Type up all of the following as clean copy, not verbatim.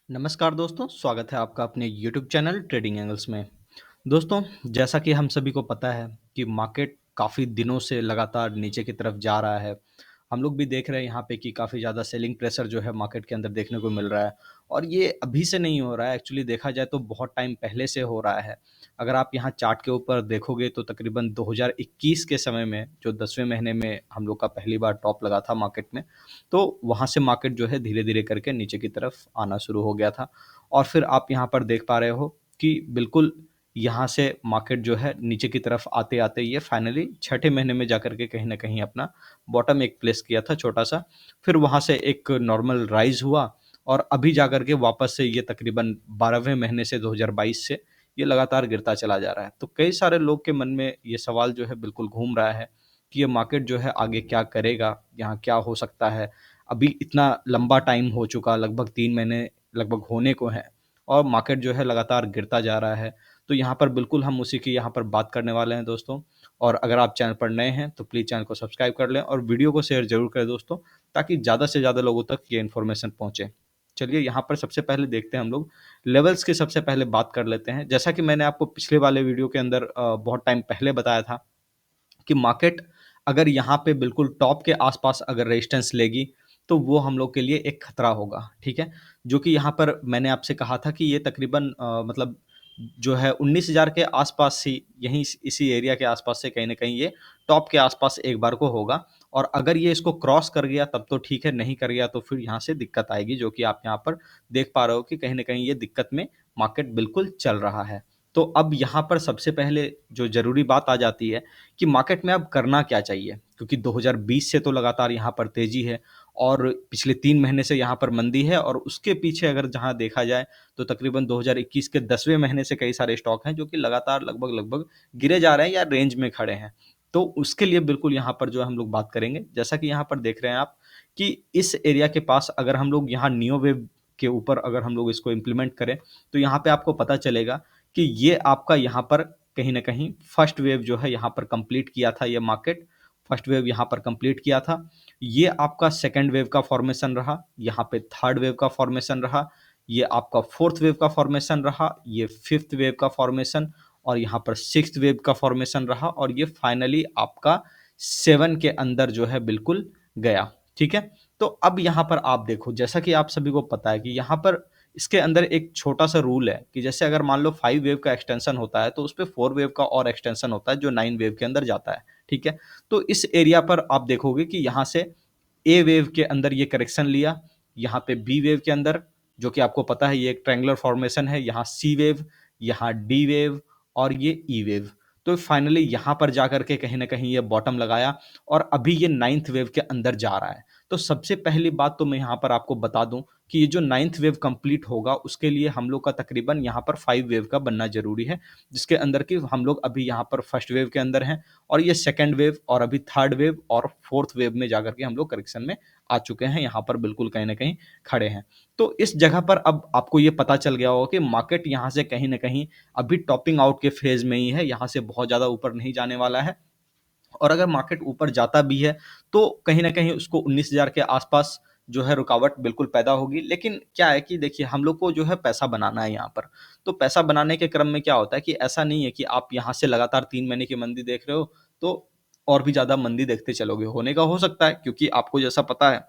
नमस्कार दोस्तों, स्वागत है आपका अपने यूट्यूब चैनल ट्रेडिंग एंगल्स में। दोस्तों, जैसा कि हम सभी को पता है कि मार्केट काफ़ी दिनों से लगातार नीचे की तरफ जा रहा है। हम लोग भी देख रहे हैं यहाँ पे कि काफ़ी ज़्यादा सेलिंग प्रेशर जो है मार्केट के अंदर देखने को मिल रहा है और ये अभी से नहीं हो रहा है, एक्चुअली देखा जाए तो बहुत टाइम पहले से हो रहा है। अगर आप यहाँ चार्ट के ऊपर देखोगे तो तकरीबन 2021 के समय में जो 10वें महीने में हम लोग का पहली बार टॉप लगा था मार्केट में, तो वहाँ से मार्केट जो है धीरे-धीरे करके नीचे की तरफ आना शुरू हो गया था और फिर आप यहाँ पर देख पा रहे हो कि बिल्कुल यहाँ से मार्केट जो है नीचे की तरफ आते-आते ये फाइनली छठे महीने में जाकर के कहीं न कहीं अपना बॉटम एक प्लेस किया था छोटा-सा। फिर वहाँ से एक नॉर्मल राइज़ हुआ और अभी जाकर के वापस से ये तकरीबन 12वें महीने से 2022 से ये लगातार गिरता चला जा रहा है। तो कई सारे लोग के मन में ये सवाल जो है बिल्कुल घूम रहा है कि ये मार्केट जो है आगे क्या करेगा? यहाँ क्या हो सकता है? अभी इतना लंबा टाइम हो चुका, लगभग 3 महीने लगभग होने को हैं और मार्केट जो है लगातार गिरता जा रहा है। तो यहाँ पर बिल्कुल हम उसी की यहाँ पर बात करने वाले हैं दोस्तों। और अगर आप चैनल पर नए हैं तो प्लीज़ चैनल को सब्सक्राइब कर लें और वीडियो को शेयर ज़रूर करें दोस्तों, ताकि ज़्यादा से ज़्यादा लोगों तक ये इन्फॉर्मेशन पहुँचे। चलिए यहाँ पर सबसे पहले देखते हैं हम लोग लेवल्स की सबसे पहले बात कर लेते हैं। जैसा कि मैंने आपको पिछले वाले वीडियो के अंदर बहुत टाइम पहले बताया था कि मार्केट अगर यहाँ पे बिल्कुल टॉप के आसपास अगर रेजिस्टेंस लेगी, तो वो हम लोग के लिए एक खतरा होगा, ठीक है? जो कि यहाँ पर मैंने आपसे कहा था कि ये तकरीबन मतलब जो है 19,000 के आसपास ही यहीं इसी एरिया के आसपास से कहीं न कहीं ये टॉप के आसपास एक बार को होगा और अगर ये इसको क्रॉस कर गया तब तो ठीक है, नहीं कर गया तो फिर यहाँ से दिक्कत आएगी, जो कि आप यहाँ पर देख पा रहे हो कि कहीं न कहीं ये दिक्कत में मार्केट बिल्कुल चल रहा है। तो अब यहाँ पर सबसे पहले जो ज़रूरी बात आ जाती है कि मार्केट में अब करना क्या चाहिए? क्योंकि 2020 से तो लगातार यहाँ पर तेज़ी है और पिछले 3 महीने से यहाँ पर मंदी है और उसके पीछे अगर जहाँ देखा जाए तो तकरीबन 2021 के 10वें महीने से कई सारे स्टॉक हैं जो कि लगातार लगभग-लगभग गिरे जा रहे हैं या रेंज में खड़े हैं। तो उसके लिए बिल्कुल यहाँ पर जो है हम लोग बात करेंगे। जैसा कि यहाँ पर देख रहे हैं आप कि इस एरिया के पास अगर हम लोग यहाँ नियो वेव के ऊपर अगर हम लोग इसको इम्प्लीमेंट करें, तो यहाँ पे आपको पता चलेगा कि ये आपका यहाँ पर कहीं न कहीं फर्स्ट वेव जो है यहाँ पर कंप्लीट किया था ये मार्केट, फर्स्ट वेव यहाँ पर कंप्लीट किया था। ये आपका सेकंड वेव का फॉर्मेशन रहा, यहाँ पे थर्ड वेव का फॉर्मेशन रहा, ये आपका फोर्थ वेव का फॉर्मेशन रहा, ये फिफ्थ वेव का फॉर्मेशन और यहाँ पर सिक्स्थ वेव का फॉर्मेशन रहा और ये फाइनली आपका 7 के अंदर जो है बिल्कुल गया, ठीक है? तो अब यहाँ पर आप देखो, जैसा कि आप सभी को पता है कि यहाँ पर इसके अंदर एक छोटा-सा रूल है कि जैसे अगर मान लो 5 वेव का एक्सटेंशन होता है, तो उसपे 4 वेव का और एक्सटेंशन होता है, जो 9 वेव के अंदर जाता है, ठीक है? तो इस एरिया पर आप देखोगे कि यहाँ से ए वेव के अंदर ये करेक्शन लिया, यहाँ पे बी वेव के अंदर, जो कि आपको पता है ये एक ट्रायंगुलर फॉर्मेशन है, यहाँ सी वेव, यहाँ डी वेव और ये ई वेव। तो फाइनली यहाँ पर जाकर के कहीं न कहीं ये बॉटम लगाया और अभी ये 9th वेव के अंदर जा रहा है। तो सबसे पहली बात तो मैं यहाँ पर आपको बता दूँ कि ये जो 9th वेव कंप्लीट होगा, उसके लिए हम लोग का तकरीबन यहाँ पर 5 वेव का बनना ज़रूरी है, जिसके अंदर कि हम लोग अभी यहाँ पर फर्स्ट वेव के अंदर हैं और ये सेकंड वेव और अभी थर्ड वेव और फोर्थ वेव में जाकर के हम लोग करेक्शन में आ चुके हैं, यहाँ पर बिल्कुल कहीं न कहीं खड़े हैं। तो इस जगह पर अब आपको ये पता चल गया होगा कि मार्केट यहाँ से कहीं न कहीं अभी टॉपिंग आउट के फेज़ में ही है, यहाँ से बहुत ज़्यादा ऊपर नहीं जाने वाला है। और अगर मार्केट ऊपर जाता भी है, तो कहीं न कहीं उसको 19,000 के आसपास जो है रुकावट बिल्कुल पैदा होगी। लेकिन क्या है कि देखिए हम लोग को जो है पैसा बनाना है यहाँ पर। तो पैसा बनाने के क्रम में क्या होता है कि ऐसा नहीं है कि आप यहाँ से लगातार 3 महीने की मंदी देख रहे हो, तो और भी ज़्यादा मंदी देखते चलोगे। होने का हो सकता है, क्योंकि आपको जैसा पता है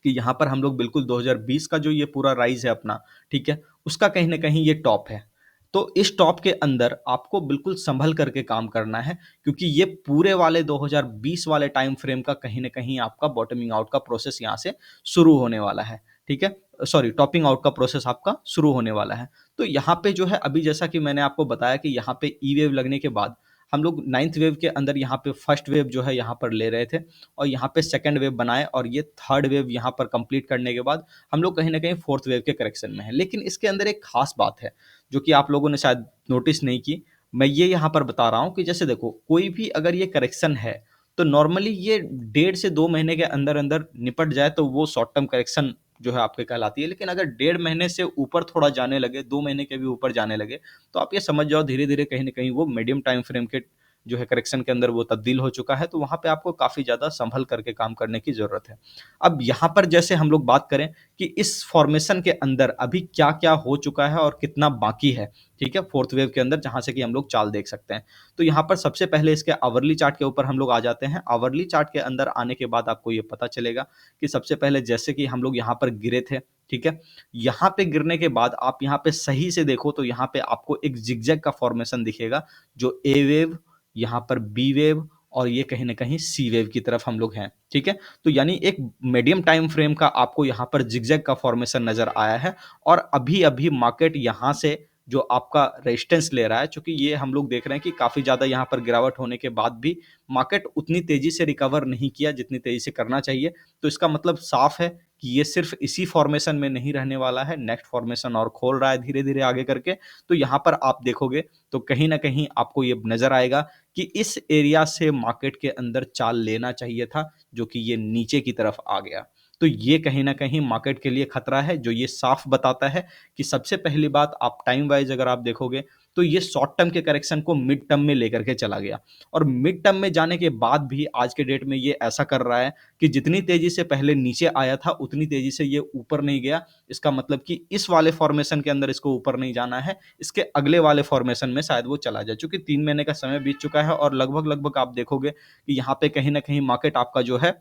कि यहाँ पर हम लोग बिल्कुल 2020 का जो ये पूरा राइज़ है अपना, ठीक है? उसका कहीं न कहीं ये टॉप है। तो इस टॉप के अंदर आपको बिल्कुल सँभल करके काम करना है, क्योंकि ये पूरे वाले 2020 वाले टाइम फ्रेम का कहीं न कहीं आपका बॉटमिंग आउट का प्रोसेस यहाँ से शुरू होने वाला है, ठीक है? सॉरी, टॉपिंग आउट का प्रोसेस आपका शुरू होने वाला है। तो यहाँ पे जो है अभी जैसा कि मैंने आपको बताया कि यहाँ पे ई वेव लगने के बाद हम लोग 9th वेव के अंदर यहाँ पे फर्स्ट वेव जो है यहाँ पर ले रहे थे और यहाँ पे सेकंड वेव बनाए और ये थर्ड वेव यहाँ पर कंप्लीट करने के बाद हम लोग कहीं न कहीं फोर्थ वेव के करेक्शन में हैं। लेकिन इसके अंदर एक ख़ास बात है, जो कि आप लोगों ने शायद नोटिस नहीं की। मैं ये यहाँ पर बता रहा हूँ कि जैसे देखो, कोई भी अगर ये करेक्शन है, तो नॉर्मली ये 1.5 से 2 महीने के अंदर-अंदर निपट जाए तो वो शॉर्ट टर्म करेक्शन जो है आपके कहलाती है। लेकिन अगर 1.5 महीने से ऊपर थोड़ा जाने लगे, 2 महीने के भी ऊपर जाने लगे, तो आप ये समझ जाओ धीरे-धीरे कहीं न कहीं वो मीडियम टाइम फ्रेम के जो है करेक्शन के अंदर वो तब्दील हो चुका है, तो वहाँ पे आपको काफ़ी ज़्यादा सँभल करके काम करने की ज़रूरत है। अब यहाँ पर जैसे हम लोग बात करें कि इस फ़ॉर्मेशन के अंदर अभी क्या-क्या हो चुका है और कितना बाकी है, ठीक है? 4th वेव के अंदर जहाँ से कि हम लोग चाल देख सकते हैं। तो यहाँ पर सबसे पहले इसके आवरली चार्ट के ऊपर हम लोग आ जाते हैं। आवरली चार्ट के अंदर आने के बाद आपको ये पता चलेगा कि सबसे पहले जैसे कि हम लोग यहाँ पर गिरे थे, ठीक है? यहाँ पे गिरने के बाद आप यहाँ पे सही से देखो तो यहाँ पे आपको एक ज़िगज़ैग का फ़ॉर्मेशन दिखेगा, जो ए वेव, यहाँ पर बी वेव और ये कहीं न कहीं सी वेव की तरफ हम लोग हैं, ठीक है? तो यानी एक मीडियम टाइम फ्रेम का आपको यहाँ पर ज़िगज़ैग का फ़ॉर्मेशन नज़र आया है और अभी-अभी मार्केट यहाँ से जो आपका रेजिस्टेंस ले रहा है, चूँकि ये हम लोग देख रहे हैं कि काफ़ी ज़्यादा यहाँ पर गिरावट होने के बाद भी मार्केट उतनी तेज़ी से रिकवर नहीं किया जितनी तेज़ी से करना चाहिए। तो इसका मतलब साफ़ है कि ये सिर्फ़ इसी फ़ॉर्मेशन में नहीं रहने वाला है, नेक्स्ट फ़ॉर्मेशन और खोल रहा है धीरे-धीरे आगे करके। तो यहाँ पर आप देखोगे तो कहीं न कहीं आपको ये नज़र आएगा कि इस एरिया से मार्केट के अंदर चाल लेना चाहिए था, जो कि ये नीचे की तरफ आ गया। तो ये कहीं न कहीं मार्केट के लिए खतरा है, जो ये साफ़ बताता है कि सबसे पहली बात आप टाइम वाइज़ अगर आप देखोगे, तो ये शॉर्ट टर्म के करेक्शन को मिड टर्म में लेकर के चला गया और मिड टर्म में जाने के बाद भी आज के डेट में ये ऐसा कर रहा है कि जितनी तेज़ी से पहले नीचे आया था, उतनी तेज़ी से ये ऊपर नहीं गया। इसका मतलब कि इस वाले फ़ॉर्मेशन के अंदर इसको ऊपर नहीं जाना है, इसके अगले वाले फ़ॉर्मेशन में शायद वो चला जाए। चूँकि 3 महीने का समय बीत चुका है और लगभग-लगभग आप देखोगे कि यहाँ पे कहीं न कहीं मार्केट आपका जो है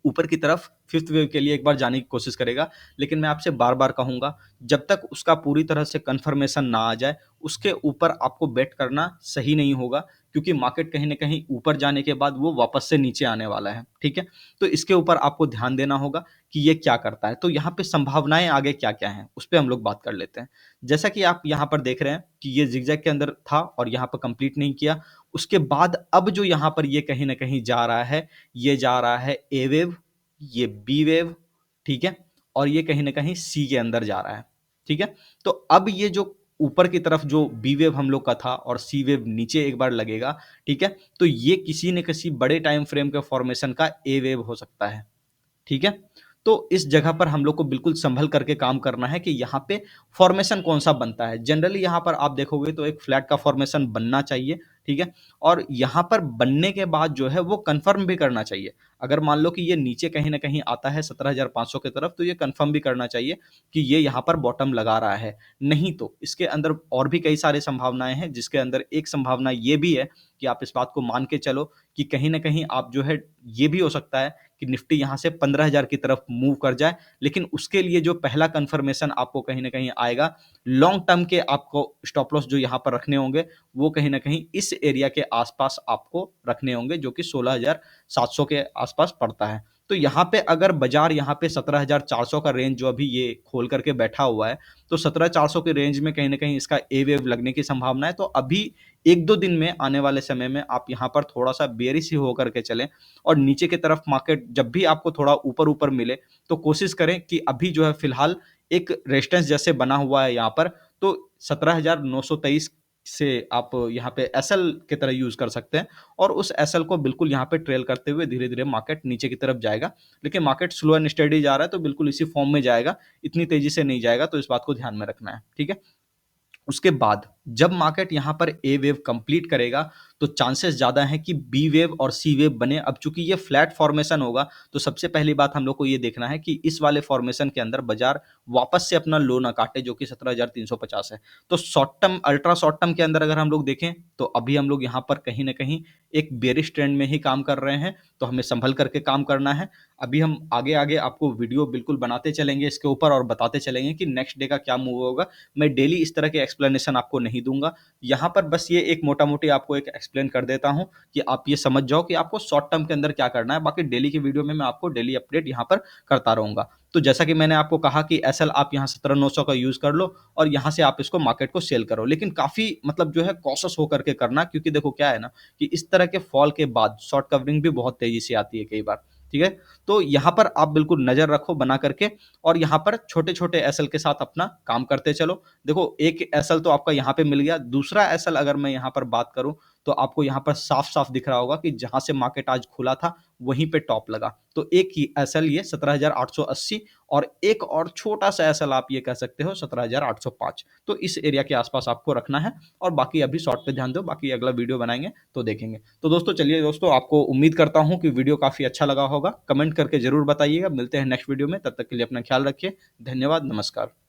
ऊपर की तरफ 5th वेव के लिए एक बार जाने की कोशिश करेगा। लेकिन मैं आपसे बार-बार कहूँगा, जब तक उसका पूरी तरह से कन्फर्मेशन ना आ जाए, उसके ऊपर आपको बेट करना सही नहीं होगा, क्योंकि मार्केट कहीं न कहीं ऊपर जाने के बाद वो वापस से नीचे आने वाला है, ठीक है? तो इसके ऊपर आपको ध्यान देना होगा कि ये क्या करता है। तो यहाँ पे संभावनाएँ आगे क्या-क्या हैं, उस पे हम लोग बात कर लेते हैं। जैसा कि आप यहाँ पर देख रहे हैं कि ये ज़िगज़ैग के अंदर था और यहाँ पर कंप्लीट नहीं किया। उसके बाद अब जो यहाँ पर ये कहीं न कहीं जा रहा है, ये जा रहा है ए वेव, ये बी वेव, ठीक है? और ये कहीं न कहीं सी के अंदर जा रहा है, ठीक है? तो अब ये जो ऊपर की तरफ जो बी वेव हम लोग का था और सी वेव नीचे एक बार लगेगा, ठीक है? तो ये किसी न किसी बड़े टाइम फ्रेम के फॉर्मेशन का ए वेव हो सकता है। ठीक है? तो इस जगह पर हम लोग को बिल्कुल सँभल करके काम करना है कि यहाँ पे फ़ॉर्मेशन कौन-सा बनता है। जनरली यहाँ पर आप देखोगे तो एक फ्लैट का फ़ॉर्मेशन बनना चाहिए, ठीक है? और यहाँ पर बनने के बाद जो है वो कन्फर्म भी करना चाहिए। अगर मान लो कि ये नीचे कहीं न कहीं आता है 17,500 की तरफ तो ये कन्फर्म भी करना चाहिए कि ये यहाँ पर बॉटम लगा रहा है। नहीं तो इसके अंदर और भी कई सारी संभावनाएँ हैं, जिसके अंदर एक संभावना ये भी है कि आप इस बात को मान के चलो कि कहीं न कहीं आप जो है ये भी हो सकता है कि निफ्टी यहाँ से 15,000 की तरफ मूव कर जाए, लेकिन उसके लिए जो पहला कन्फर्मेशन आपको कहीं न कहीं आएगा, लॉन्ग टर्म के आपको स्टॉप लॉस जो यहाँ पर रखने होंगे, वो कहीं न कहीं इस एरिया के आस-पास आपको रखने होंगे, जो कि 16,700 के आस-पास पड़ता है। तो यहाँ पे अगर बाज़ार यहाँ पे 17,400 का रेंज जो अभी ये खोल करके बैठा हुआ है, तो 17,400 के रेंज में कहीं न कहीं इसका ए वेव लगने की संभावना है। तो अभी 1-2 दिन में, आने वाले समय में आप यहाँ पर थोड़ा-सा बेयरिश ही होकर के चलें और नीचे की तरफ मार्केट जब भी आपको थोड़ा ऊपर-ऊपर मिले, तो कोशिश करें कि अभी जो है फिलहाल एक रेजिस्टेंस जैसे बना हुआ है यहाँ पर, तो 17,923 से आप यहाँ पे एसएल की तरह यूज़ कर सकते हैं और उस एसएल को बिल्कुल यहाँ पे ट्रेल करते हुए धीरे-धीरे मार्केट नीचे की तरफ जाएगा। लेकिन मार्केट स्लो एंड स्टेडी जा रहा है, तो बिल्कुल इसी फॉर्म में जाएगा, इतनी तेज़ी से नहीं जाएगा, तो इस बात को ध्यान में रखना है, ठीक है? उसके बाद जब मार्केट यहाँ पर ए वेव कंप्लीट करेगा, तो चांसेस ज़्यादा हैं कि बी वेव और सी वेव बने। अब चूँकि ये फ्लैट फॉर्मेशन होगा, तो सबसे पहली बात हम लोग को ये देखना है कि इस वाले फॉर्मेशन के अंदर बाज़ार वापस से अपना लो ना काटे, जो कि 17,350 है। तो short term, ultra short term के अंदर अगर हम लोग देखें, तो अभी हम लोग यहाँ पर कहीं न कहीं एक बेयरिश ट्रेंड में ही काम कर रहे हैं, तो हमें सँभल करके काम करना है। अभी हम आगे-आगे आपको वीडियो बिल्कुल बनाते चलेंगे इसके ऊपर और बताते चलेंगे कि नेक्स्ट डे का क्या मूव होगा। मैं डेली इस तरह के एक्सप्लेनेशन आपको नहीं दूँगा। यहाँ पर बस ये एक मोटा-मोटी आपको एक एक्सप्लेन कर देता हूँ कि आप ये समझ जाओ कि आपको शॉर्ट टर्म के अंदर क्या करना है। बाकी डेली की वीडियो में मैं आपको डेली अपडेट यहाँ पर करता रहूँगा। तो जैसा कि मैंने आपको कहा कि एसएल आप यहाँ 17,900 का यूज़ कर लो और यहाँ से आप इसको मार्केट को सेल करो। लेकिन काफ़ी मतलब जो है कॉशियस होकर के करना, क्योंकि देखो क्या है ना कि इस तरह के फॉल के बाद शॉर्ट कवरिंग भी बहुत तेज़ी से आती है कई बार, ठीक है? तो यहाँ पर आप बिल्कुल नज़र रखो बना करके और यहाँ पर छोटे-छोटे एसएल के साथ अपना काम करते चलो। देखो एक एसएल तो आपका यहाँ पे मिल गया, दूसरा एसएल अगर मैं यहाँ पर बात करूँ, तो आपको यहाँ पर साफ-साफ दिख रहा होगा कि जहाँ से मार्केट आज खुला था, वहीं पे टॉप लगा। तो एक ही एसएल ये 17,880 और एक और छोटा-सा एसएल आप ये कह सकते हो 17,805। तो इस एरिया के आस-पास आपको रखना है और बाकी अभी शॉर्ट पे ध्यान दो, बाकी अगला वीडियो बनाएँगे तो देखेंगे। तो दोस्तों चलिए दोस्तों, आपको उम्मीद करता हूँ कि वीडियो काफ़ी अच्छा लगा होगा। कमेंट करके ज़रूर बताइएगा। मिलते हैं नेक्स्ट वीडियो में, तब तक के लिए अपना ख्याल रखिए। धन्यवाद, नमस्कार।